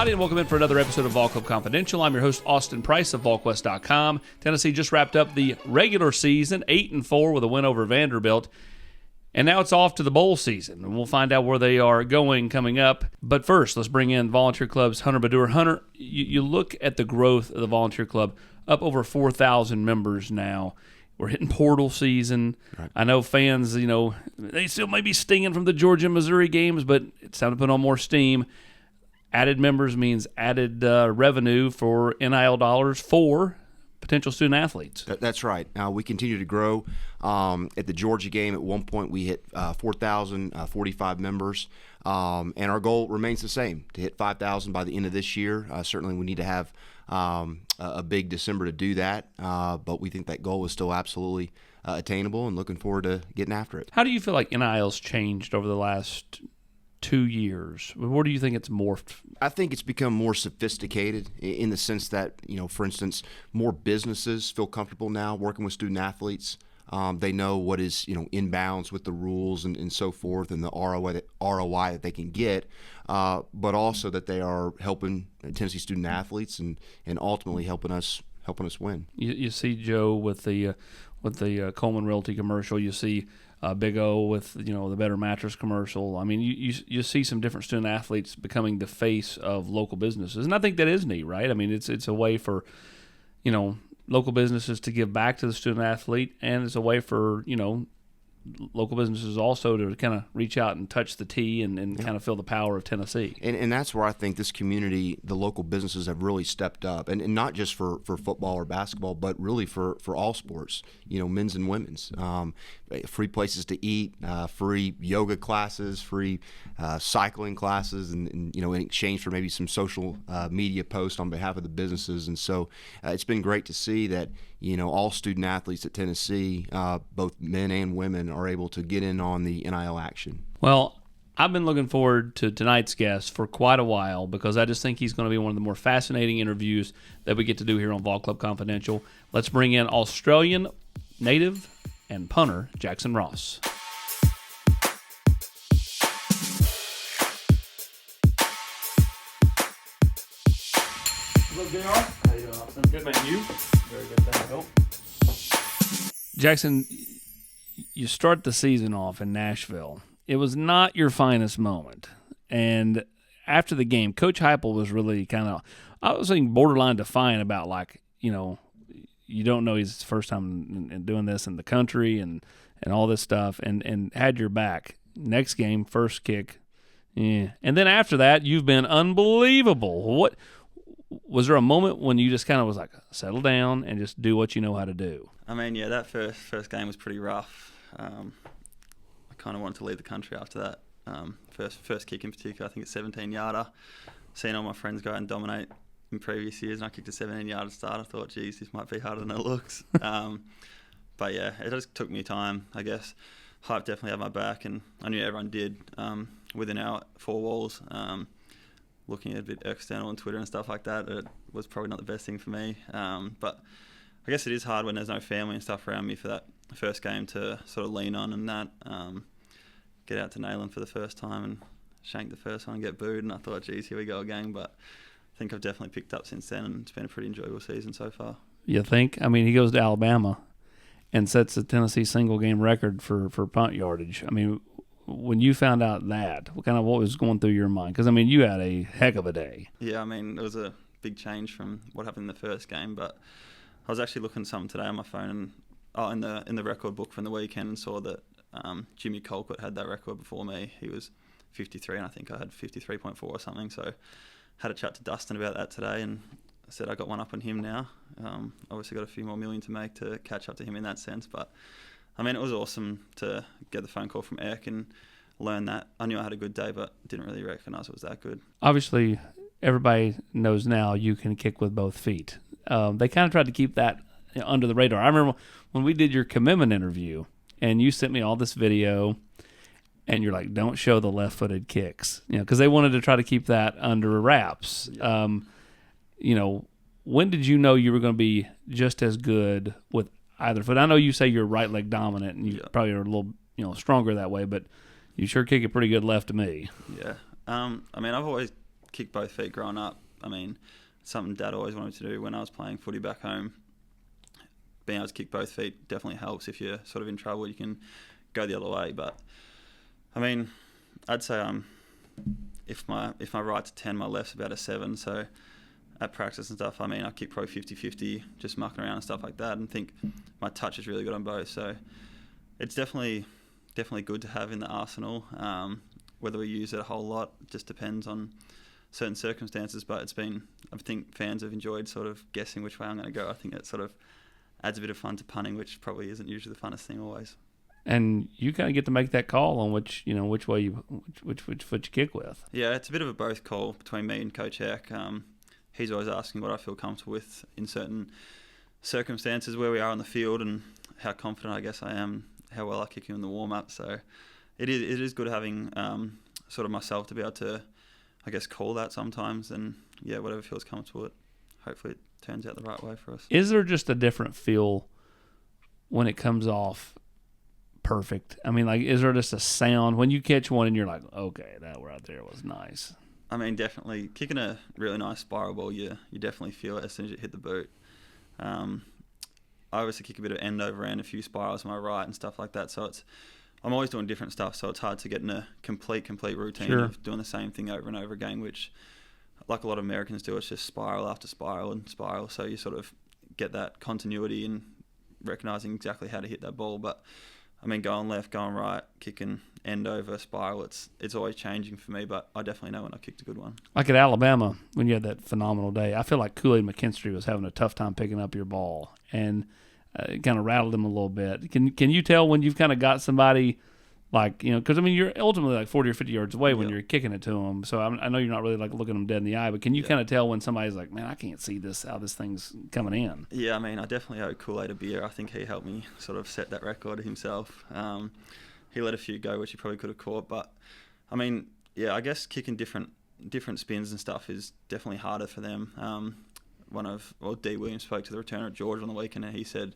everybody, and welcome in for another episode of Vol Club Confidential. I'm your host, Austin Price of Volquest.com. Tennessee just wrapped up the regular season, 8-4 with a win over Vanderbilt. And now it's off to the bowl season, and we'll find out where they are going coming up. But first, let's bring in Volunteer Club's Hunter Badur. Hunter, you look at the growth of the Volunteer Club, up over 4,000 members now. We're hitting portal season. Right. I know fans, they still may be stinging from the Georgia and Missouri games, but it's time to put on more steam. Added members means added revenue for NIL dollars for potential student athletes. That's right. We continue to grow. At the Georgia game, at one point, we hit 4,045 members. And our goal remains the same, to hit 5,000 by the end of this year. Certainly, we need to have a big December to do that. But we think that goal is still absolutely attainable and looking forward to getting after it. How do you feel like NIL's changed over the last 2 years? Where do you think it's morphed? I think it's become more sophisticated in the sense that, for instance, more businesses feel comfortable now working with student athletes. They know what is, in bounds with the rules and so forth, and the ROI that they can get, but also that they are helping Tennessee student athletes and ultimately helping us win. You see Joe with the Coleman Realty commercial. You see Big O with the Better Mattress commercial. I mean, you see some different student athletes becoming the face of local businesses, and I think that is neat, right? I mean, it's a way for local businesses to give back to the student athlete, and it's a way for local businesses also to kind of reach out and touch the T and kind of feel the power of Tennessee. And that's where I think this community, the local businesses have really stepped up, and not just for football or basketball, but really for all sports, men's and women's. Free places to eat, free yoga classes, free cycling classes, and in exchange for maybe some social media posts on behalf of the businesses. And so it's been great to see that all student athletes at Tennessee, both men and women, are able to get in on the NIL action. Well, I've been looking forward to tonight's guest for quite a while because I just think he's going to be one of the more fascinating interviews that we get to do here on Vol Club Confidential. Let's bring in Australian native and punter Jackson Ross. What's up, JR? How you doing, Austin? Good, man. You? Very good, thank you. Jackson, you start the season off in Nashville. It was not your finest moment. And after the game, Coach Heupel was really I was thinking borderline defiant about you don't know he's first time in doing this in the country and all this stuff and had your back. Next game, first kick. Yeah. And then after that, you've been unbelievable. What was there a moment when you just kind of was like, settle down and just do what you know how to do? I mean, yeah, that first game was pretty rough. I kind of wanted to leave the country after that. First kick in particular, I think it's 17-yarder. Seeing all my friends go out and dominate in previous years, and I kicked a 17-yarder start. I thought, geez, this might be harder than it looks. But yeah, it just took me time, I guess. Hype definitely had my back, and I knew everyone did within our four walls. Looking a bit external on Twitter and stuff like that, it was probably not the best thing for me. But I guess it is hard when there's no family and stuff around me for that first game to sort of lean on and that. Get out to Neyland for the first time and shank the first one and get booed. And I thought, geez, here we go again. But I think I've definitely picked up since then, and it's been a pretty enjoyable season so far. You think? I mean, he goes to Alabama and sets the Tennessee single-game record for punt yardage. I mean, when you found out that, what was going through your mind? Because, I mean, you had a heck of a day. Yeah, I mean, it was a big change from what happened in the first game, but I was actually looking at something today on my phone and in the record book from the weekend and saw that Jimmy Colquitt had that record before me. He was 53, and I think I had 53.4 or something. So had a chat to Dustin about that today, and I said I got one up on him now. Obviously got a few more million to make to catch up to him in that sense, but I mean, it was awesome to get the phone call from Eck and learn that. I knew I had a good day, but didn't really recognise it was that good. Obviously, everybody knows now you can kick with both feet. They kind of tried to keep that under the radar. I remember when we did your commitment interview, and you sent me all this video, and you're like, don't show the left-footed kicks, because they wanted to try to keep that under wraps. Yeah. When did you know you were going to be just as good with either foot? I know you say you're right leg dominant, and you probably are a little stronger that way, but you sure kick it pretty good left to me. Yeah. I mean, I've always kick both feet growing up. I mean, something Dad always wanted to do when I was playing footy back home. Being able to kick both feet definitely helps. If you're sort of in trouble, you can go the other way. But I mean, I'd say if my right's a 10, my left's about a 7. So at practice and stuff, I mean, I kick probably 50-50, just mucking around and stuff like that, and think my touch is really good on both. So it's definitely good to have in the arsenal. Whether we use it a whole lot just depends on certain circumstances. But I think fans have enjoyed sort of guessing which way I'm going to go. I think it sort of adds a bit of fun to punting, which probably isn't usually the funnest thing always. And you kind of get to make that call on which way which foot you kick with. Yeah, it's a bit of a both call between me and Coach Eck. He's always asking what I feel comfortable with in certain circumstances, where we are on the field, and how confident I guess I am, how well I kick in the warm up. So it is good having sort of myself to be able to, I guess, call that sometimes, and yeah, whatever feels comfortable, hopefully it turns out the right way for us. Is there just a different feel when it comes off perfect? I mean, like, is there just a sound when you catch one and you're like, okay, that right there was nice? I mean, definitely kicking a really nice spiral ball, you definitely feel it as soon as you hit the boot. I obviously kick a bit of end over end, a few spirals on my right and stuff like that. So I'm always doing different stuff, so it's hard to get in a complete routine of doing the same thing over and over again, which, like a lot of Americans do, it's just spiral after spiral and spiral. So you sort of get that continuity and recognizing exactly how to hit that ball. But I mean, going left, going right, kicking end over, spiral, it's always changing for me, but I definitely know when I kicked a good one. Like at Alabama, when you had that phenomenal day, I feel like Kool-Aid McKinstry was having a tough time picking up your ball, and it kind of rattled him a little bit. Can you tell when you've kind of got somebody, like, because, I mean, you're ultimately like 40 or 50 yards away when you're kicking it to them, so I know you're not really like looking them dead in the eye, but can you kind of tell when somebody's like, man, I can't see how this thing's coming in? Yeah, I mean, I definitely owe Kool-Aid a beer. I think he helped me sort of set that record himself. He let a few go, which he probably could have caught, but I mean, yeah, I guess kicking different spins and stuff is definitely harder for them. D. Williams spoke to the returner at Georgia on the weekend, and he said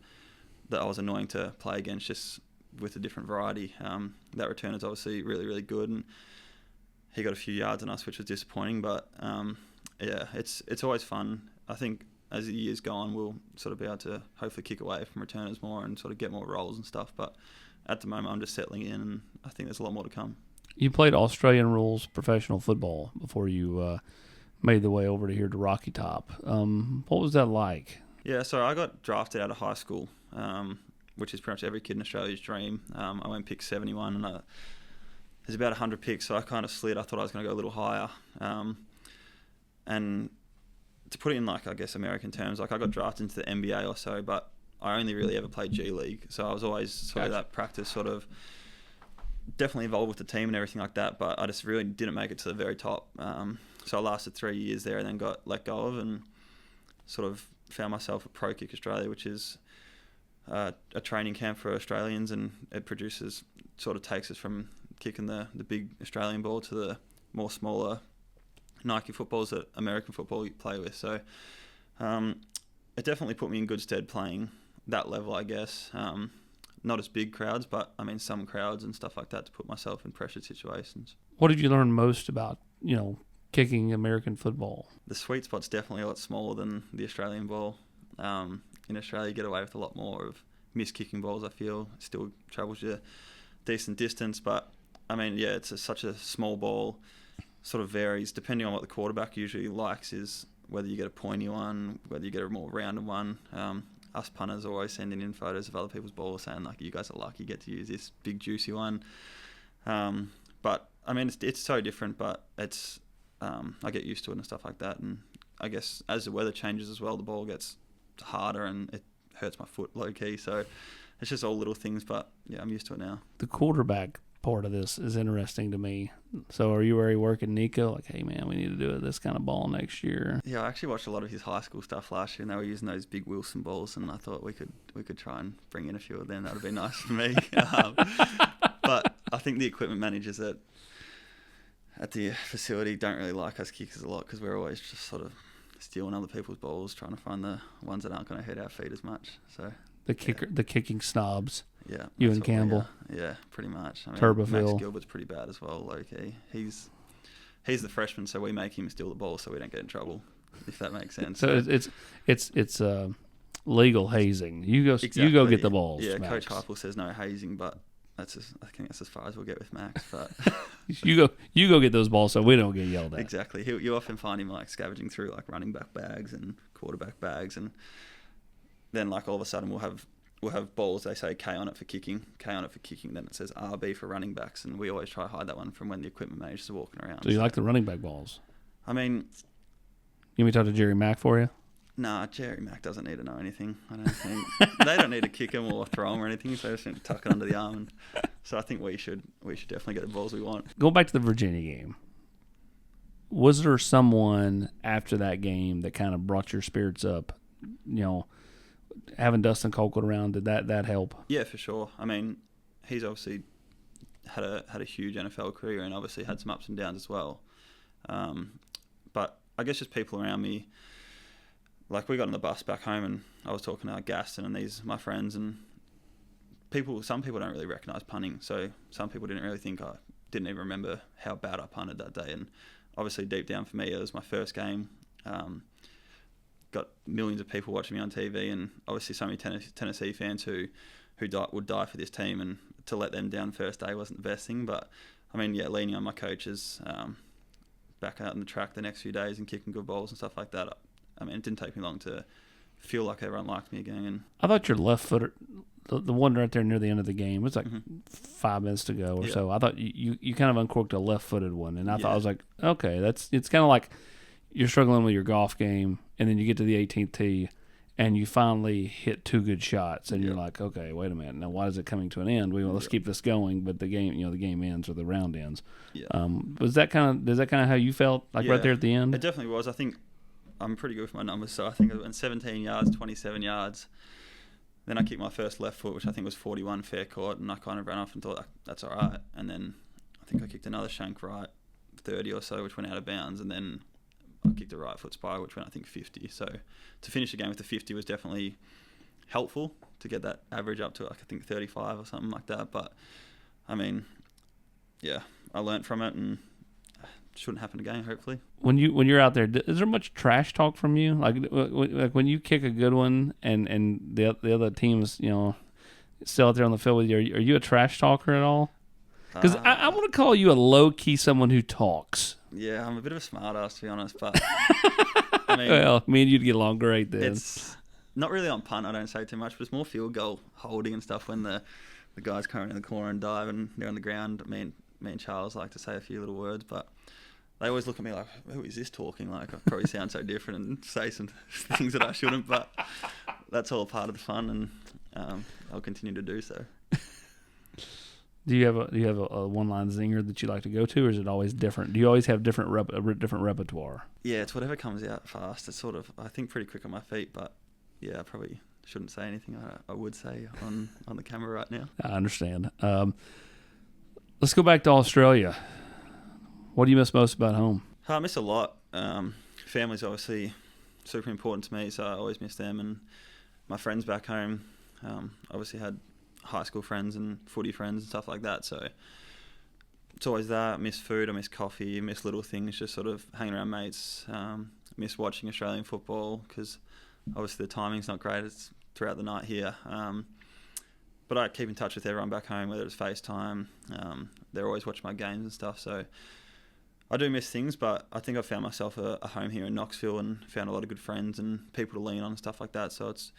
that I was annoying to play against just with a different variety. That returner's obviously really, really good, and he got a few yards on us, which was disappointing, but yeah, it's always fun. I think as the years go on, we'll sort of be able to hopefully kick away from returners more and sort of get more rolls and stuff, but at the moment I'm just settling in, and I think there's a lot more to come. You played Australian rules professional football before you made the way over to here to Rocky Top. What was that like? Yeah, so I got drafted out of high school, which is pretty much every kid in Australia's dream. I went pick 71, and there's about 100 picks, so I kind of slid. I thought I was going to go a little higher. And to put it in, like, I guess, American terms, like, I got drafted into the NBA or so, but I only really ever played G League. So I was always sort of that practice, sort of definitely involved with the team and everything like that, but I just really didn't make it to the very top. So I lasted 3 years there and then got let go of, and sort of found myself at Pro Kick Australia, which is a training camp for Australians, and it takes us from kicking the big Australian ball to the more smaller Nike footballs that American football you play with. So it definitely put me in good stead playing that level, I guess. Not as big crowds, but I mean some crowds and stuff like that to put myself in pressure situations. What did you learn most about, kicking American football? The sweet spot's definitely a lot smaller than the Australian ball. In Australia, you get away with a lot more of missed kicking balls, I feel. It still travels you a decent distance, but I mean, yeah, it's such a small ball. Sort of varies depending on what the quarterback usually likes, is whether you get a pointy one, whether you get a more rounded one. Us punters are always sending in photos of other people's balls saying, like, you guys are lucky you get to use this big juicy one. But I mean, it's so different, but it's I get used to it and stuff like that. And I guess as the weather changes as well, the ball gets harder and it hurts my foot low key. So it's just all little things, but yeah, I'm used to it now. The quarterback part of this is interesting to me. So are you already working Nico? Like, hey man, we need to do this kind of ball next year. Yeah, I actually watched a lot of his high school stuff last year, and they were using those big Wilson balls, and I thought we could try and bring in a few of them. That would be nice for me. But I think the equipment managers at the facility don't really like us kickers a lot, because we're always just sort of stealing other people's balls, trying to find the ones that aren't going to hit our feet as much. So the kicking snobs. Yeah, you and Campbell. Yeah, pretty much. I mean, Turboville. Max Gilbert's pretty bad as well, low key. He's he's the freshman, so we make him steal the ball so we don't get in trouble, if that makes sense. So it's legal hazing. You go get the balls. Yeah, Max. Coach Harple says no hazing, but I think that's as far as we'll get with Max. But you go get those balls so we don't get yelled at. Exactly. You often find him like scavenging through like running back bags and quarterback bags, and then like all of a sudden we'll have balls. They say K on it for kicking. Then it says RB for running backs, and we always try to hide that one from when the equipment managers are walking around. So you like the running back balls? I mean, you want me to talk to Jerry Mack for you? Nah, Jerry Mack doesn't need to know anything. I don't think they don't need to kick him or throw him or anything. So they just need to tuck it under the arm. And so I think we should definitely get the balls we want. Going back to the Virginia game, was there someone after that game that kind of brought your spirits up? You know, having Dustin Colquitt around, did that help? Yeah, for sure. I mean, he's obviously had a huge NFL career and obviously had some ups and downs as well. But I guess just people around me. Like, we got on the bus back home and I was talking to Gaston and my friends, and some people don't really recognise punting. So some people didn't even remember how bad I punted that day. And obviously deep down for me, it was my first game. Got millions of people watching me on TV, and obviously so many Tennessee fans who would die for this team, and to let them down first day wasn't the best thing. But I mean, yeah, leaning on my coaches back out in the track the next few days and kicking good balls and stuff like that. I mean, it didn't take me long to feel like everyone liked me again. And I thought your left footer, the one right there near the end of the game, it was like 5 minutes to go or so. I thought you kind of uncorked a left-footed one, and I thought, I was like, okay, it's kind of like you're struggling with your golf game, and then you get to the 18th tee, and you finally hit 2 good shots, and you're like, okay, wait a minute, now why is it coming to an end? Let's keep this going, but the game ends or the round ends. Yeah. Is that kind of how you felt, like right there at the end? It definitely was. I think I'm pretty good with my numbers, so I think I went 17 yards, 27 yards. Then I kicked my first left foot, which I think was 41 fair court, and I kind of ran off and thought, that's all right. And then I think I kicked another shank right, 30 or so, which went out of bounds, and then I kicked a right foot spiral, which went, I think, 50. So to finish the game with the 50 was definitely helpful to get that average up to, like, I think 35 or something like that. But, I mean, yeah, I learnt from it, and shouldn't happen again, hopefully. When you're out there, is there much trash talk from you? Like when you kick a good one and the other team's still out there on the field with you, are you a trash talker at all? Because I want to call you a low key someone who talks. Yeah, I'm a bit of a smart ass, to be honest, but I mean, well, me and you'd get along great then. It's not really on punt. I don't say too much, but it's more field goal holding and stuff when the guys come in the corner and dive and they're on the ground. Me and Charles like to say a few little words, but they always look at me like, who is this talking? Like, I probably sound so different and say some things that I shouldn't, but that's all part of the fun, and I'll continue to do so. Do you have a one-line zinger that you like to go to, or is it always different? Do you always have different repertoire? Yeah, it's whatever comes out fast. It's sort of, I think, pretty quick on my feet, but yeah, I probably shouldn't say anything I would say on the camera right now. I understand. Let's go back to Australia. What do you miss most about home? I miss a lot. Family's obviously super important to me, so I always miss them, and my friends back home. Obviously had high school friends and footy friends and stuff like that, so it's always that. I miss food, I miss coffee, I miss little things, just sort of hanging around mates. Miss watching Australian football because obviously the timing's not great. It's throughout the night here. But I keep in touch with everyone back home, whether it's FaceTime. They're always watching my games and stuff, so I do miss things, but I think I've found myself a home here in Knoxville and found a lot of good friends and people to lean on and stuff like that. So it's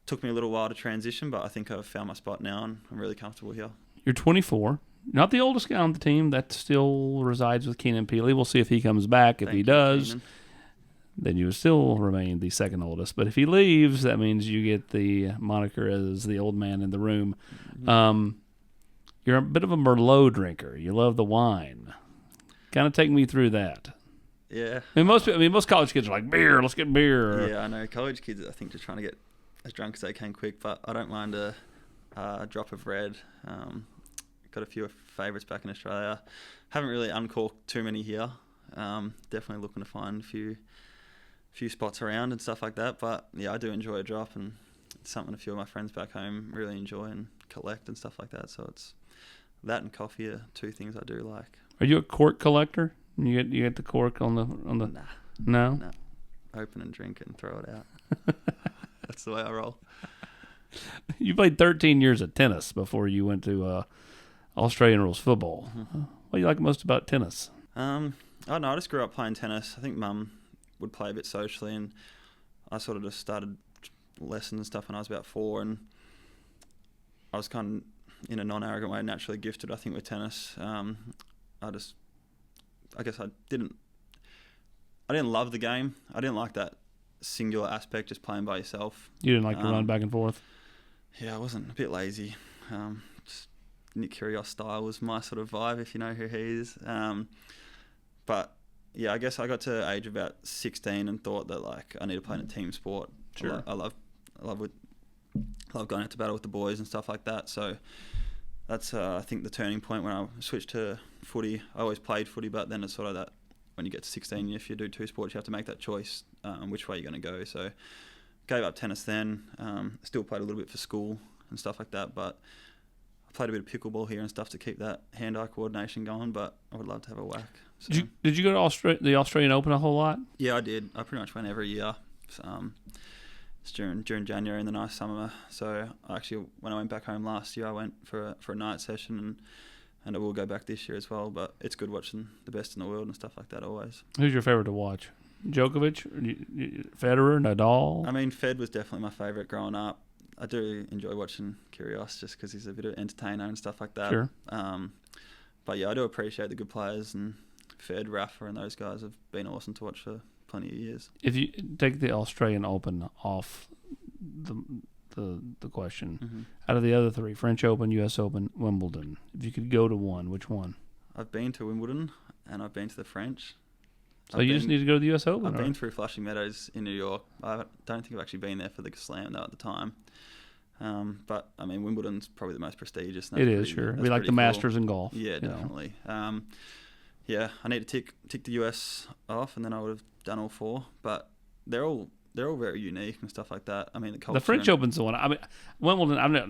took me a little while to transition, but I think I've found my spot now and I'm really comfortable here. You're 24. Not the oldest guy on the team. That still resides with Keenan Peely. We'll see if he comes back. If he does, then you will still remain the second oldest. But if he leaves, that means you get the moniker as the old man in the room. Mm-hmm. You're a bit of a Merlot drinker. You love the wine. Kind of take me through that. Yeah. Most college kids are like, beer, let's get beer. Yeah, I know. College kids, I think, just trying to get as drunk as they can quick, but I don't mind a drop of red. Got a few favourites back in Australia. Haven't really uncorked too many here. Definitely looking to find a few spots around and stuff like that. But yeah, I do enjoy a drop, and it's something a few of my friends back home really enjoy and collect and stuff like that. So it's that and coffee are two things I do like. Are you a cork collector? You get the cork on the Nah. no. No. Open and drink it and throw it out. That's the way I roll. You played 13 years of tennis before you went to Australian rules football. Mm-hmm. What do you like most about tennis? I don't know. I just grew up playing tennis. I think Mum would play a bit socially, and I sort of just started lessons and stuff when I was about 4, and I was kind of, in a non-arrogant way, naturally gifted, I think, with tennis. I guess I didn't love the game. I didn't like that singular aspect, just playing by yourself. You didn't like to run back and forth? Yeah, I wasn't. A bit lazy. Just Nick Kyrgios style was my sort of vibe, if you know who he is. But yeah, I guess I got to age about 16 and thought that like I need to play in a team sport. Sure. I love going out to battle with the boys and stuff like that. So that's I think the turning point when I switched to footy. I always played footy, but then it's sort of that when you get to 16, if you do 2 sports, you have to make that choice which way you're going to go. So gave up tennis then. Still played a little bit for school and stuff like that, but I played a bit of pickleball here and stuff to keep that hand-eye coordination going, but I would love to have a whack. So, did you go to the Australian Open a whole lot? Yeah, I did. I pretty much went every year. It's during January in the nice summer. So actually, when I went back home last year, I went for a night session, and I will go back this year as well. But it's good watching the best in the world and stuff like that always. Who's your favorite to watch? Djokovic, Federer, Nadal? I mean, Fed was definitely my favorite growing up. I do enjoy watching Kyrgios just because he's a bit of an entertainer and stuff like that. Sure. But yeah, I do appreciate the good players, and Fed, Rafa, and those guys have been awesome to watch for plenty of years. If you take the Australian Open off the question, out of the other 3, French Open, U.S. Open, Wimbledon, if you could go to one, which one? I've been to Wimbledon and I've been to the French. So you just need to go to the U.S. Open? I've been through Flushing Meadows in New York. I don't think I've actually been there for the Slam though at the time. But I mean, Wimbledon's probably the most prestigious. It is, sure. We like the cool. Masters in golf. Yeah, definitely. Yeah, I need to tick the US off, and then I would have done all 4. But they're all very unique and stuff like that. I mean, the French Open's the one. I mean, Wimbledon. I've not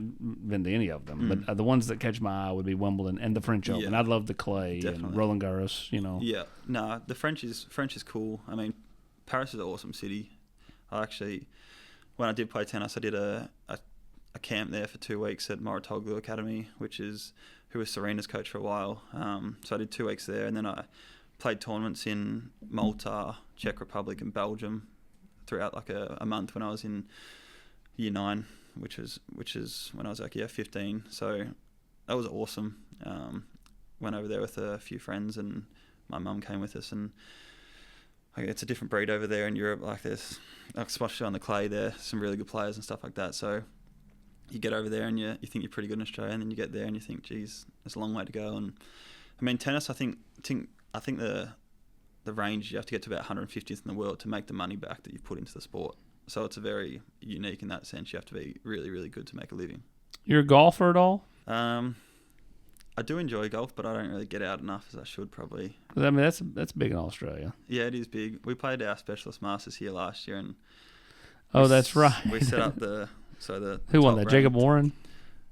been to any of them, but the ones that catch my eye would be Wimbledon and the French Open. Yeah, I love the clay and Roland Garros. Yeah, no, the French is cool. I mean, Paris is an awesome city. When I did play tennis, I did a camp there for 2 weeks at Moratoglu Academy, who was Serena's coach for a while. So I did 2 weeks there, and then I played tournaments in Malta, Czech Republic, and Belgium throughout like a month when I was in year 9, which is when I was like 15. So that was awesome. Went over there with a few friends, and my mum came with us, and it's a different breed over there in Europe. Like there's, especially on the clay, there's some really good players and stuff like that. So you get over there and you think you're pretty good in Australia, and then you get there and you think, geez, there's a long way to go. And I mean, tennis, I think the range, you have to get to about 150th in the world to make the money back that you've put into the sport. So it's a very unique in that sense. You have to be really, really good to make a living. You're a golfer at all? I do enjoy golf, but I don't really get out enough as I should probably. I mean, that's big in Australia. Yeah, it is big. We played our Specialist Masters here last year, and that's right. We set up the who won that? Jacob Warren?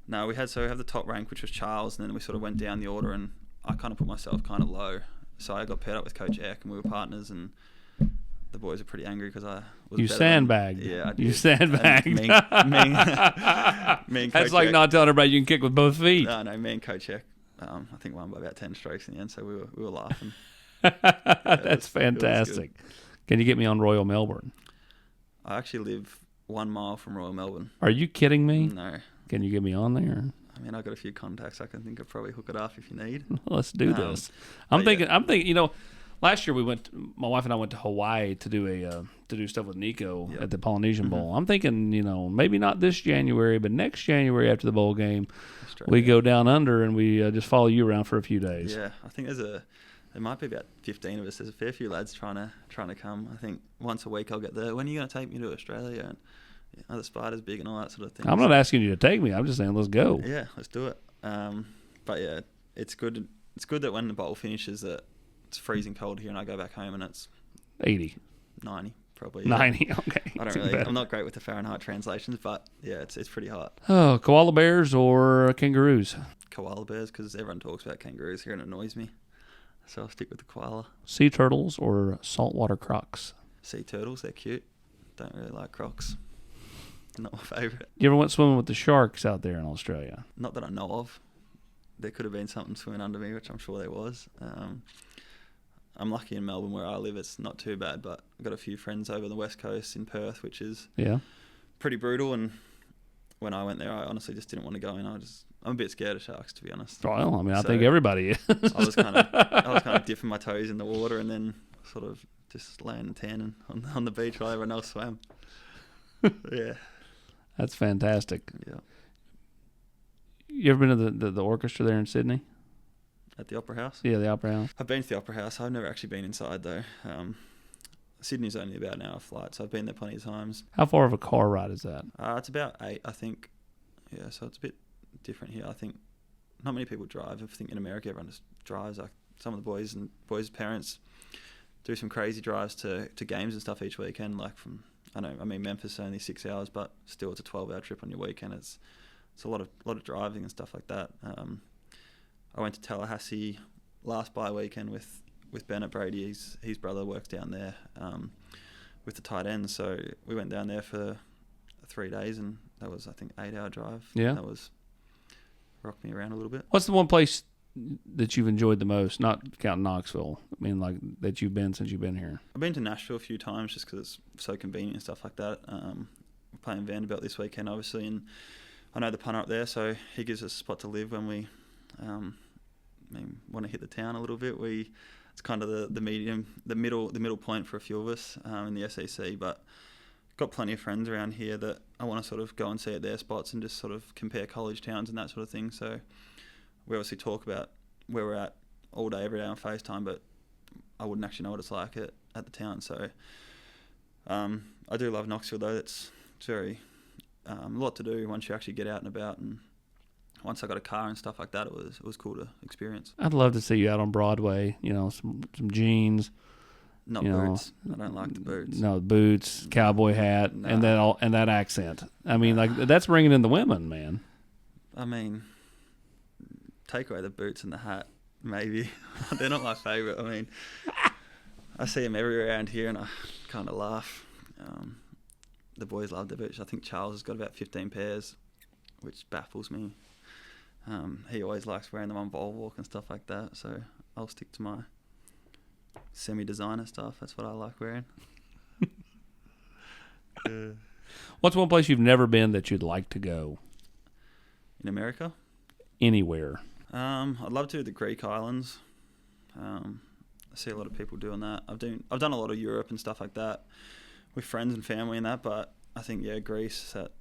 No, we have the top rank, which was Charles, and then we sort of went down the order, and I kind of put myself kind of low. So I got paired up with Coach Eck, and we were partners, and the boys were pretty angry because I was You better sandbagged. Yeah, I did. You sandbagged. Me and Coach That's like Eck, not telling everybody you can kick with both feet. No, me and Coach Eck, I think won by about 10 strokes in the end, so we were laughing. That's fantastic. Can you get me on Royal Melbourne? I actually live 1 mile from Royal Melbourne. Are you kidding me? No. Can you get me on there? I mean, I've got a few contacts. I can think I'll probably hook it up if you need. Let's do this. I'm thinking, last year my wife and I went to Hawaii to do stuff with Nico at the Polynesian Bowl. I'm thinking, maybe not this January, but next January after the bowl game, we go down under and we just follow you around for a few days. Yeah, I think there might be about 15 of us. There's a fair few lads trying to come. I think once a week I'll get there. When are you going to take me to Australia? And the Spider's big and all that sort of thing. I'm not asking you to take me. I'm just saying let's go. Yeah, let's do it. But yeah, it's good. It's good that when the bowl finishes that it's freezing cold here and I go back home and it's 80, 90 probably. 90. Okay. I'm not great with the Fahrenheit translations, but yeah, it's pretty hot. Oh, koala bears or kangaroos? Koala bears, because everyone talks about kangaroos here and it annoys me. So I'll stick with the koala. Sea turtles or saltwater crocs? Sea turtles, they're cute. Don't really like crocs. Not my favourite. You ever went swimming with the sharks out there in Australia? Not that I know of. There could have been something swimming under me, which I'm sure there was. I'm lucky in Melbourne where I live, it's not too bad, but I've got a few friends over the West Coast in Perth, which is pretty brutal. And when I went there, I honestly just didn't want to go in. I'm a bit scared of sharks, to be honest. Well, I mean, I think everybody is. I was kind of dipping my toes in the water and then sort of just laying and tanning on the beach while everyone else swam. Yeah. That's fantastic. Yeah. You ever been to the orchestra there in Sydney? At the Opera House? Yeah, the Opera House. I've been to the Opera House. I've never actually been inside, though. Sydney's only about an hour flight, so I've been there plenty of times. How far of a car ride is that? It's about 8, I think. Yeah, so it's a bit different here. I think not many people drive. I think in America everyone just drives. Like some of the boys' parents do some crazy drives to games and stuff each weekend. Like Memphis is only 6 hours, but still it's a 12-hour trip on your weekend. It's a lot of driving and stuff like that. I went to Tallahassee last bye weekend with Bennett Brady. His brother works down there with the tight ends, so we went down there for 3 days, and that was, I think, 8-hour drive. Yeah, that was rocked me around a little bit. What's the one place that you've enjoyed the most? Not counting Knoxville. I mean, like that you've been since you've been here. I've been to Nashville a few times just because it's so convenient and stuff like that. We're playing Vanderbilt this weekend, obviously, and I know the punter up there, so he gives us a spot to live when we want to hit the town a little bit. It's kind of the middle point for a few of us in the SEC, but got plenty of friends around here that I want to sort of go and see at their spots and just sort of compare college towns and that sort of thing. So we obviously talk about where we're at all day, every day on FaceTime, but I wouldn't actually know what it's like at the town. So I do love Knoxville, though. It's very a lot to do once you actually get out and about, and once I got a car and stuff like that, it was cool to experience. I'd love to see you out on Broadway. Some jeans. Not boots. I don't like the boots. No boots, cowboy hat, and that accent. I mean, like that's bringing in the women, man. I mean, take away the boots and the hat, maybe. They're not my favourite. I mean, I see them everywhere around here, and I kind of laugh. The boys love their boots. I think Charles has got about 15 pairs, which baffles me. He always likes wearing them on ball walk and stuff like that, so I'll stick to my semi-designer stuff. That's what I like wearing. What's one place you've never been that you'd like to go? In America? Anywhere. I'd love to the Greek islands. I see a lot of people doing that. I've done a lot of Europe and stuff like that with friends and family and that, but I think, Greece, that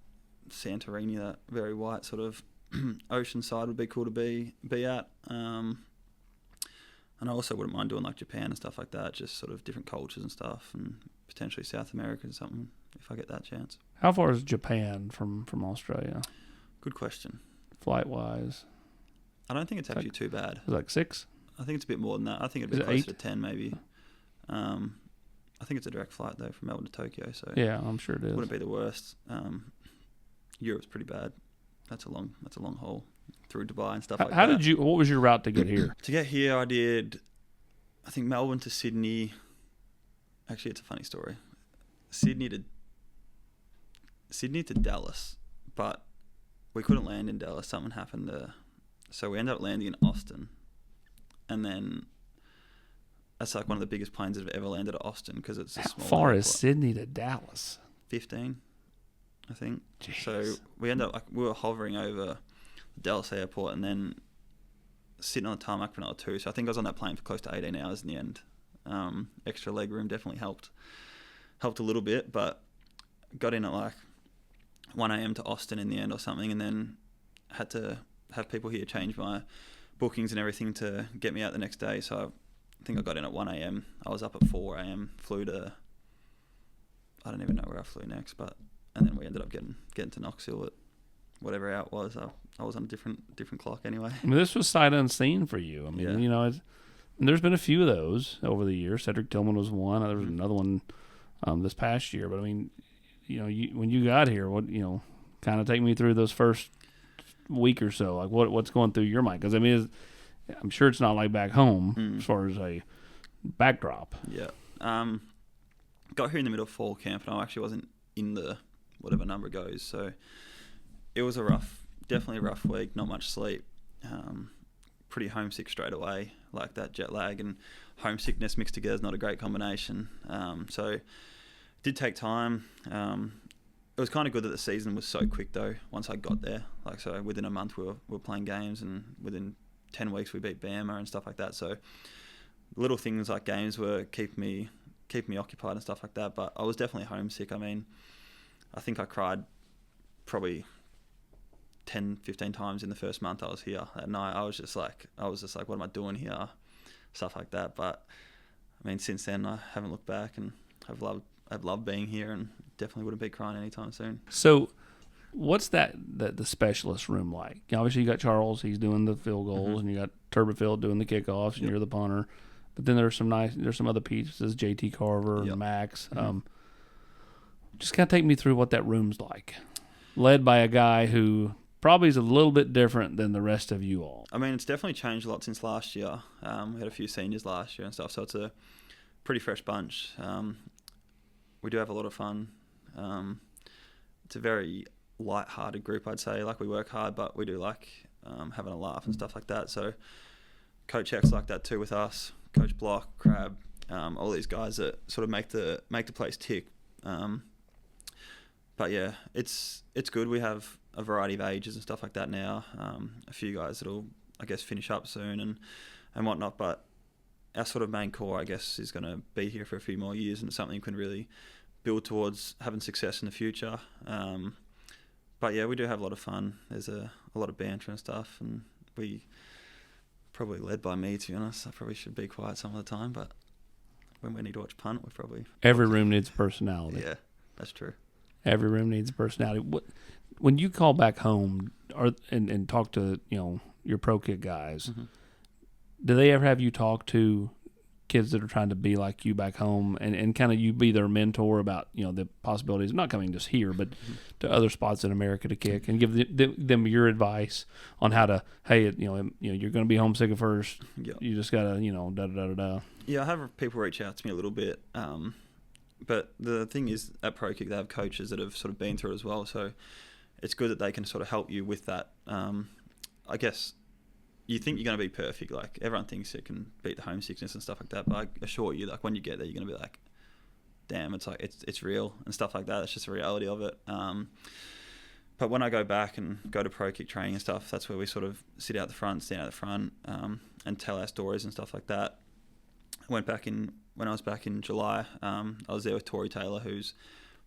Santorini, that very white sort of ocean side would be cool to be at. And I also wouldn't mind doing like Japan and stuff like that, just sort of different cultures and stuff, and potentially South America or something if I get that chance. How far is Japan from Australia? Good question. Flight-wise? I don't think it's actually too bad. Like 6? I think it's a bit more than that. I think it'd be closer to 10 maybe. I think it's a direct flight though from Melbourne to Tokyo, so yeah, I'm sure it is. Wouldn't be the worst. Europe's pretty bad. That's a long haul through Dubai and stuff like that. What was your route to get here? To get here, I think Melbourne to Sydney. Actually, it's a funny story. Sydney to Dallas, but we couldn't land in Dallas. Something happened so we ended up landing in Austin, and then that's like one of the biggest planes that have ever landed at Austin because it's a small. How far airport. is Sydney to Dallas? 15, I think. Jeez. So we ended up we were hovering over the Dallas airport and then sitting on the tarmac for another 2. So I think I was on that plane for close to 18 hours in the end. Extra leg room definitely helped a little bit, but got in at like 1 a.m. to Austin in the end or something, and then had to have people here change my bookings and everything to get me out the next day. So I think I got in at 1 a.m. I was up at 4 a.m. Flew to, I don't even know where I flew next, and then we ended up getting to Knoxville at whatever hour it was. I was on a different clock anyway. I mean, this was sight unseen for you. I mean, there's been a few of those over the years. Cedric Tillman was one. There was another one this past year. But I mean, when you got here, kind of take me through those first week or so. Like what's going through your mind? Because I mean, I'm sure it's not like back home as far as a backdrop. Yeah. Got here in the middle of fall camp, and I actually wasn't in the whatever number goes. So it was definitely a rough week. Not much sleep. Pretty homesick straight away. Like that jet lag and homesickness mixed together is not a great combination. So it did take time. It was kind of good that the season was so quick though. Once I got there, like so within a month we were playing games, and within 10 weeks we beat Bama and stuff like that. So little things like games were keep me occupied and stuff like that. But I was definitely homesick. I mean, I think I cried probably 10, 15 times in the first month I was here at night. I was just like, what am I doing here? Stuff like that. But I mean, since then I haven't looked back, and I've loved being here, and definitely wouldn't be crying anytime soon. So what's the specialist room like? Obviously you got Charles, he's doing the field goals, and you got Turberfield doing the kickoffs, and you're the punter. But then there's some other pieces, JT Carver, Max. Just kind of take me through what that room's like, led by a guy who probably is a little bit different than the rest of you all. I mean, it's definitely changed a lot since last year. We had a few seniors last year and stuff, so it's a pretty fresh bunch. We do have a lot of fun. It's a very light-hearted group, I'd say. Like, we work hard, but we do like having a laugh and stuff like that. So Coach X like that too with us. Coach Block, Crab, all these guys that sort of make the place tick. But yeah, it's good. We have a variety of ages and stuff like that now. A few guys that'll, I guess, finish up soon and whatnot. But our sort of main core, I guess, is going to be here for a few more years, and it's something you can really build towards having success in the future. But yeah, we do have a lot of fun. There's a lot of banter and stuff, and we probably led by me, to be honest. I probably should be quiet some of the time, but when we need to watch punt, we're probably... Every room needs personality. Yeah, that's true. Every room needs personality. When you call back home and talk to your pro kid guys, do they ever have you talk to kids that are trying to be like you back home, and kind of you be their mentor about the possibilities of not coming just here, but to other spots in America to kick, and give them your advice on how to, hey, you're going to be homesick at first. Yep. You just gotta da da da da. Yeah, I have people reach out to me a little bit. But the thing is, at Pro Kick, they have coaches that have sort of been through it as well. So it's good that they can sort of help you with that. I guess you think you're going to be perfect. Like, everyone thinks it can beat the homesickness and stuff like that. But I assure you, like, when you get there, you're going to be like, damn, it's like it's real and stuff like that. It's just the reality of it. But when I go back and go to Pro Kick training and stuff, that's where we sort of sit out the front, stand out the front, and tell our stories and stuff like that. When I was back in July, I was there with Tory Taylor, who's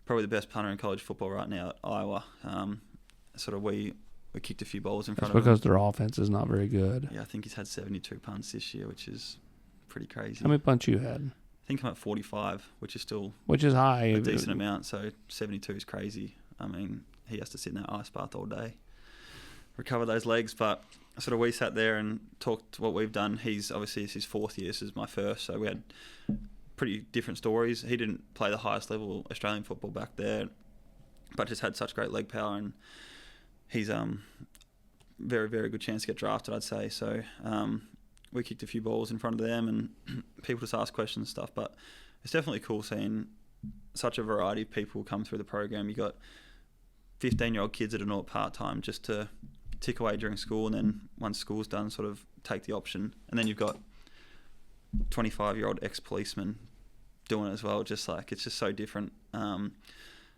probably the best punter in college football right now at Iowa. We kicked a few balls in front of him. Because their offense is not very good. Yeah, I think he's had 72 punts this year, which is pretty crazy. How many punts you had? I think I'm at 45, which is high. A decent amount, so 72 is crazy. I mean, he has to sit in that ice bath all day, recover those legs, but... we sat there and talked what we've done. It's his fourth year. This is my first, so we had pretty different stories. He didn't play the highest level Australian football back there, but just had such great leg power, and he's very, very good chance to get drafted, I'd say. So we kicked a few balls in front of them, and people just asked questions and stuff. But it's definitely cool seeing such a variety of people come through the program. You got 15-year-old kids that are not part-time just to tick away during school, and then once school's done, sort of take the option. And then you've got 25-year-old ex-policemen doing it as well. Just like, it's just so different.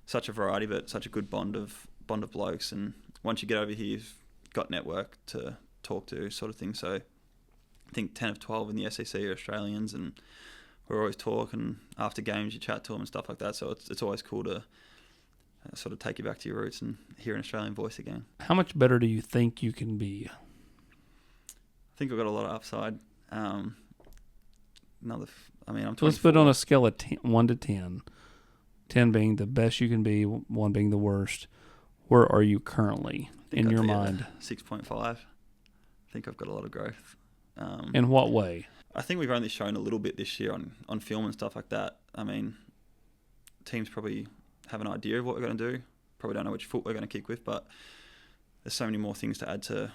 Such a variety, but such a good bond of blokes. And once you get over here, you've got network to talk to, sort of thing. So I think 10 of 12 in the SEC are Australians, and we're always talking. After games, you chat to them and stuff like that. So it's always cool to sort of take you back to your roots and hear an Australian voice again. How much better do you think you can be? I think I've got a lot of upside. I'm 24. Let's put it on a scale of 1 to 10. 10 being the best you can be, 1 being the worst. Where are you currently in your mind? 6.5. I think I've got a lot of growth. In what way? I think we've only shown a little bit this year on film and stuff like that. I mean, teams probably have an idea of what we're going to do. Probably don't know which foot we're going to kick with, but there's so many more things to add to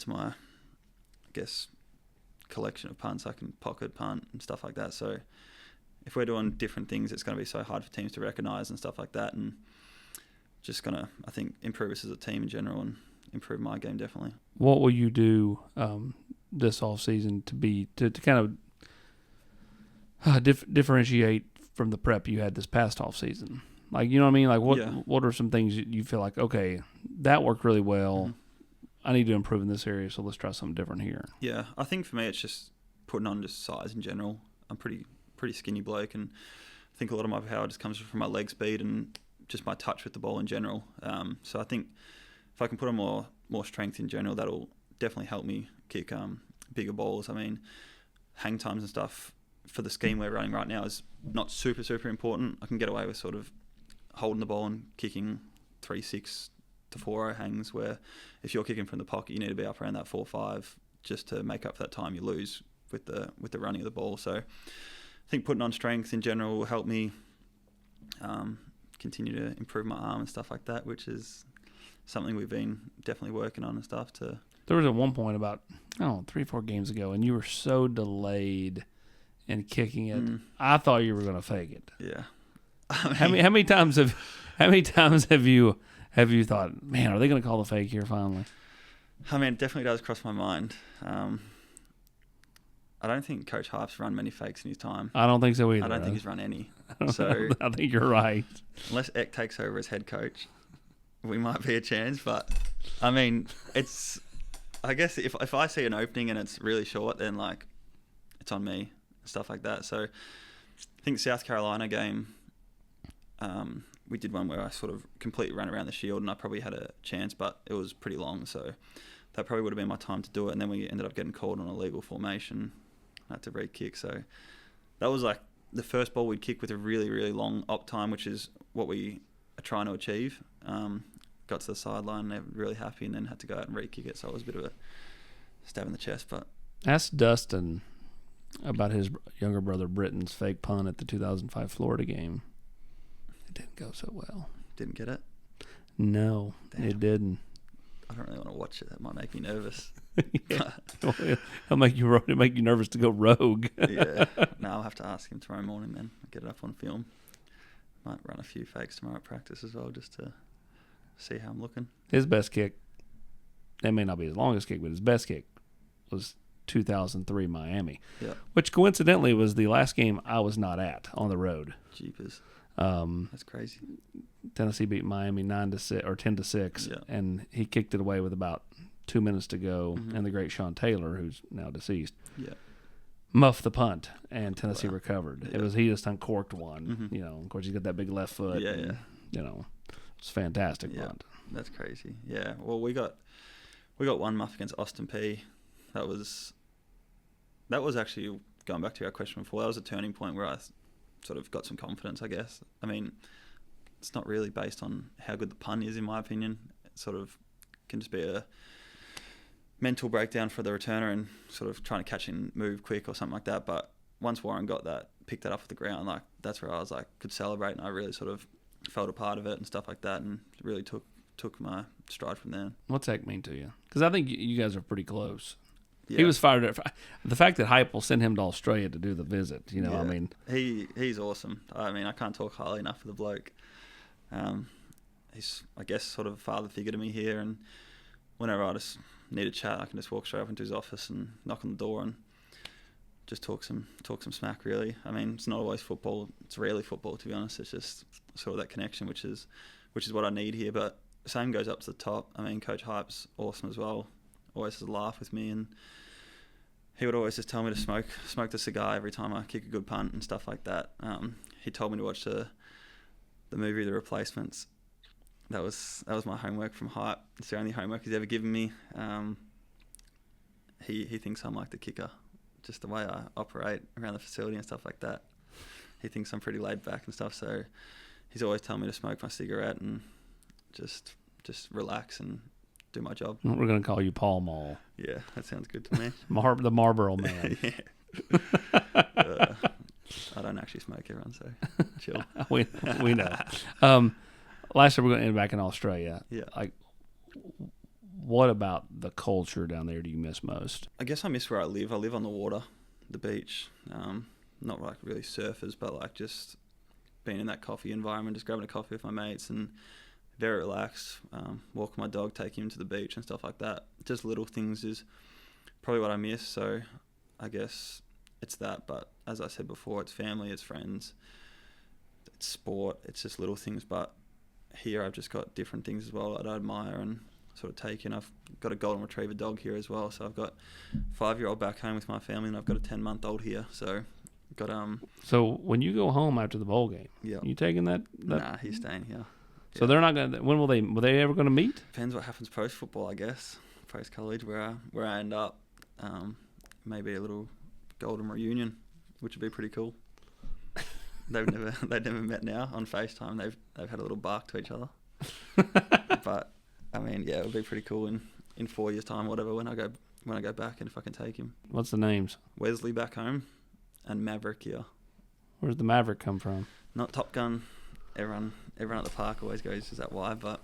my, I guess, collection of punts. I can pocket punt and stuff like that. So if we're doing different things, it's going to be so hard for teams to recognise and stuff like that. And just going to, I think, improve us as a team in general and improve my game definitely. What will you do this off season to kind of differentiate from the prep you had this past off season? Like, you know what I mean? Like, what are some things you feel like, okay, that worked really well. Mm-hmm. I need to improve in this area, so let's try something different here. Yeah, I think for me it's just putting on just size in general. I'm pretty skinny bloke, and I think a lot of my power just comes from my leg speed and just my touch with the ball in general. So I think if I can put on more strength in general, that'll definitely help me kick bigger balls. I mean, hang times and stuff for the scheme we're running right now is not super important. I can get away with sort of holding the ball and kicking 3-6 to 4-0 hangs, where if you're kicking from the pocket, you need to be up around that 4-5 just to make up for that time you lose with the running of the ball. So I think putting on strength in general will help me continue to improve my arm and stuff like that, which is something we've been definitely working on and stuff. There was at one point about 3-4 games ago, and you were so delayed in kicking it. I thought you were going to fake it. Yeah. I mean, how many times have you thought, man, are they going to call the fake here finally? I mean, it definitely does cross my mind. I don't think Coach Hype's run many fakes in his time. I don't think so either. I don't think he's run any. So I think you're right. Unless Eck takes over as head coach, we might be a chance. But I mean, I guess if I see an opening and it's really short, then like it's on me and stuff like that. So I think South Carolina game, we did one where I sort of completely ran around the shield and I probably had a chance, but it was pretty long, so that probably would have been my time to do it. And then we ended up getting called on a legal formation. I had to re-kick. So that was like the first ball we'd kick with a really, really long op time, which is what we are trying to achieve. Got to the sideline, they were really happy, and then had to go out and re-kick it. So it was a bit of a stab in the chest. But ask Dustin about his younger brother Britton's fake punt at the 2005 Florida game. It didn't go so well. Didn't get it? No, Damn. It didn't. I don't really want to watch it. That might make me nervous. It'll make you nervous to go rogue. Yeah. No, I'll have to ask him tomorrow morning then. I'll get it up on film. Might run a few fakes tomorrow at practice as well, just to see how I'm looking. His best kick, it may not be his longest kick, but his best kick was 2003 Miami, which coincidentally was the last game I was not at on the road. Jeepers. That's crazy. Tennessee beat Miami 9-6 or 10-6, and he kicked it away with about 2 minutes to go, and the great Sean Taylor, who's now deceased, muffed the punt, and Tennessee recovered. Yeah. He just uncorked one. You know, of course, he's got that big left foot. You know, it's fantastic punt. That's crazy. Yeah. Well, we got one muff against Austin P. That was actually, going back to our question before, that was a turning point where I sort of got some confidence, I guess. I mean, it's not really based on how good the punt is, in my opinion. It sort of can just be a mental breakdown for the returner and sort of trying to catch and move quick or something like that. But once Warren picked that up off the ground, like that's where I was like, could celebrate, and I really sort of felt a part of it and stuff like that, and really took my stride from there. What's that mean to you? Because I think you guys are pretty close. Yeah. He was fired up. The fact that Hype will send him to Australia to do the visit, you know, I mean. He's awesome. I mean, I can't talk highly enough of the bloke. He's, I guess, sort of a father figure to me here, and whenever I just need a chat, I can just walk straight up into his office and knock on the door and just talk some smack, really. I mean, it's not always football. It's rarely football, to be honest. It's just sort of that connection, which is what I need here. But the same goes up to the top. I mean, Coach Hype's awesome as well. Always has a laugh with me, and he would always just tell me to smoke the cigar every time I kick a good punt and stuff like that. He told me to watch the movie The Replacements. That was my homework from Hype. It's the only homework he's ever given me. He thinks I'm like the kicker, just the way I operate around the facility and stuff like that. He thinks I'm pretty laid back and stuff, so he's always telling me to smoke my cigarette and just relax and do my job. We're going to call you Paul Mall. Yeah, that sounds good to me. The Marlboro Man. I don't actually smoke, everyone, so chill. we know. Last year we're going to end back in Australia. Yeah. Like, what about the culture down there do you miss most? I guess I miss where I live. I live on the water, the beach. Not like really surfers, but like just being in that coffee environment, just grabbing a coffee with my mates and very relaxed. Walking my dog, taking him to the beach and stuff like that. Just little things is probably what I miss. So I guess it's that. But as I said before, it's family, it's friends, it's sport, it's just little things. But here I've just got different things as well that I admire and sort of take in. I've got a golden retriever dog here as well. So I've got a 5-year-old back home with my family and I've got a 10-month-old here. So got So when you go home after the bowl game, you taking that? Nah, he's staying here. So they're not gonna. When will they ever gonna meet? Depends what happens post football, I guess. Post college, where I end up, maybe a little golden reunion, which would be pretty cool. They've never met now on FaceTime. They've had a little bark to each other. But I mean, yeah, it would be pretty cool in 4 years' time, whatever. When I go back, and if I can take him. What's the names? Wesley back home, and Maverick here. Where's the Maverick come from? Not Top Gun. Everyone at the park always goes, "Is that why?" But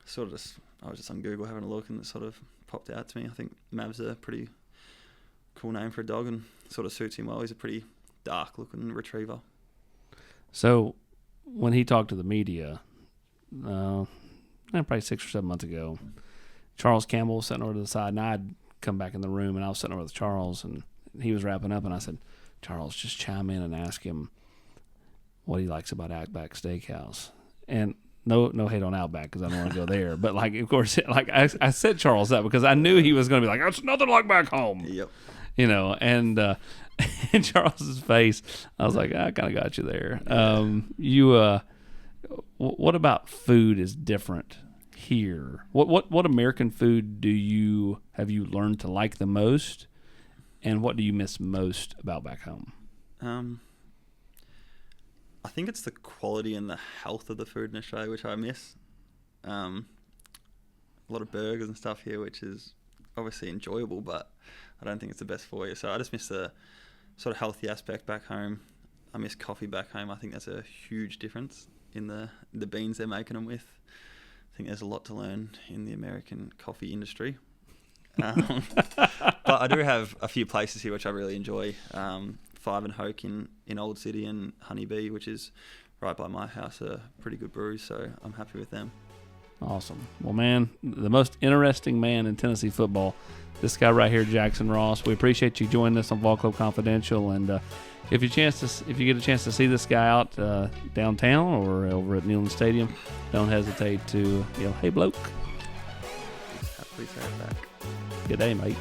sort of I was just on Google having a look, and it sort of popped out to me. I think Mav's a pretty cool name for a dog, and sort of suits him well. He's a pretty dark-looking retriever. So when he talked to the media, probably 6 or 7 months ago, Charles Campbell was sitting over to the side, and I'd come back in the room, and I was sitting over with Charles, and he was wrapping up, and I said, "Charles, just chime in and ask him what he likes about Outback Steakhouse." And no hate on Outback because I don't want to go there. But, like, of course, like I said Charles that because I knew he was going to be like, "That's nothing like back home." Yep. You know, and in Charles's face, I was like, I kind of got you there. What about food is different here? What American food have you learned to like the most, and what do you miss most about back home? I think it's the quality and the health of the food in Australia, which I miss. A lot of burgers and stuff here, which is obviously enjoyable, but I don't think it's the best for you. So I just miss the sort of healthy aspect back home. I miss coffee back home. I think that's a huge difference in the beans they're making them with. I think there's a lot to learn in the American coffee industry. But I do have a few places here which I really enjoy. Five and Hoke in Old City and Honeybee, which is right by my house, are pretty good brews, so I'm happy with them. Awesome. Well, man, the most interesting man in Tennessee football, this guy right here, Jackson Ross. We appreciate you joining us on Vol Club Confidential, and if you get a chance to see this guy out downtown or over at Neyland Stadium, don't hesitate to yell, "Hey, bloke!" Happily say it back. Good day, mate.